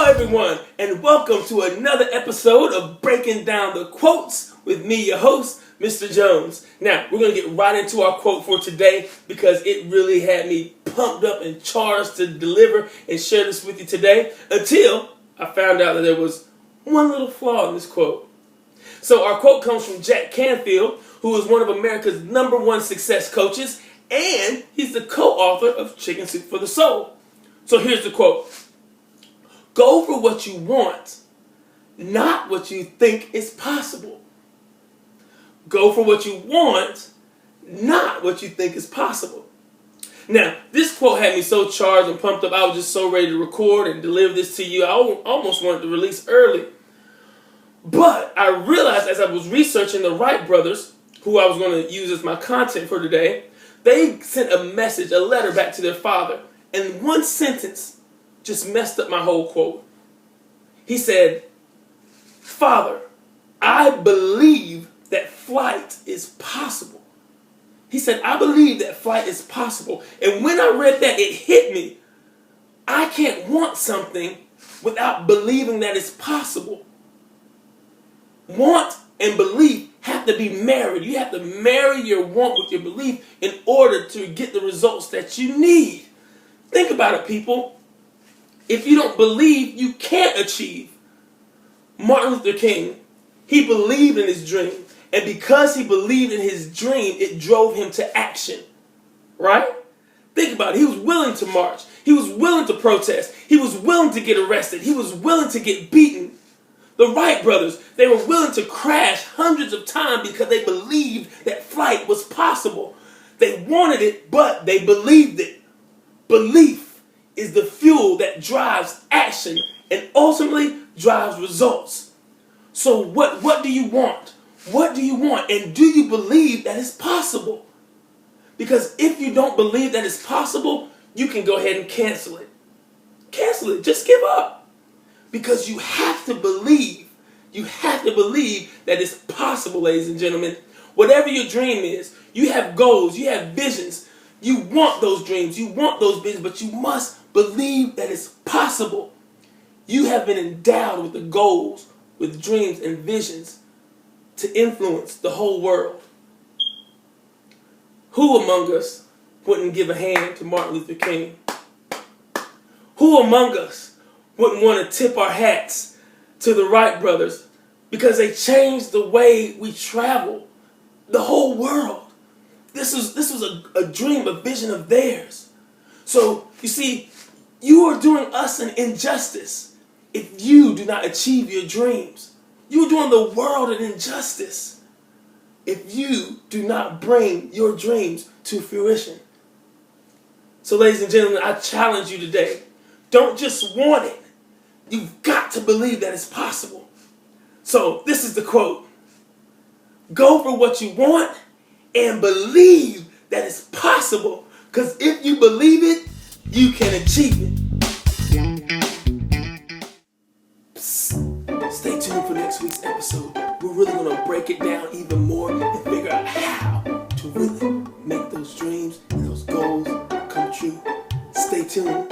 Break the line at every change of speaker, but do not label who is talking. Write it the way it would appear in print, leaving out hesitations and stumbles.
everyone, and welcome to another episode of Breaking Down the Quotes with me, your host, Mr. Jones. Now, we're going to get right into our quote for today because it really had me pumped up and charged to deliver and share this with you today until I found out that there was one little flaw in this quote. So our quote comes from Jack Canfield, who is one of America's #1 success coaches, and he's the co-author of Chicken Soup for the Soul. So here's the quote. Go for what you want, not what you think is possible. Go for what you want, not what you think is possible. Now, this quote had me so charged and pumped up, I was just so ready to record and deliver this to you. I almost wanted to release early. But I realized as I was researching the Wright brothers, who I was going to use as my content for today, they sent a message, a letter back to their father. And one sentence just messed up my whole quote. He said, "Father, I believe that flight is possible." He said, "I believe that flight is possible." And when I read that, it hit me. I can't want something without believing that it's possible. Want and belief have to be married. You have to marry your want with your belief in order to get the results that you need. Think about it, people. If you don't believe, you can't achieve. Martin Luther King, he believed in his dream. And because he believed in his dream, it drove him to action. Right? Think about it. He was willing to march. He was willing to protest. He was willing to get arrested. He was willing to get beaten. The Wright brothers, they were willing to crash hundreds of times because they believed that flight was possible. They wanted it, but they believed it. Belief is the fuel that drives action and ultimately drives results. So what do you want? What do you want? And do you believe that it's possible? Because if you don't believe that it's possible, you can go ahead and cancel it. Cancel it. Just give up. Because you have to believe. You have to believe that it's possible, ladies and gentlemen. Whatever your dream is, you have goals, you have visions. You want those dreams, you want those visions, but you must believe that it's possible. You have been endowed with the goals, with dreams and visions to influence the whole world. Who among us wouldn't give a hand to Martin Luther King? Who among us wouldn't want to tip our hats to the Wright brothers because they changed the way we travel the whole world? This was a dream, a vision of theirs. So, you see, you are doing us an injustice if you do not achieve your dreams. You are doing the world an injustice if you do not bring your dreams to fruition. So, ladies and gentlemen, I challenge you today. Don't just want it. You've got to believe that it's possible. So, this is the quote. Go for what you want and believe that it's possible. Because if you believe it, you can achieve it. Psst. Stay tuned for next week's episode. We're really going to break it down even more and figure out how to really make those dreams and those goals come true. Stay tuned.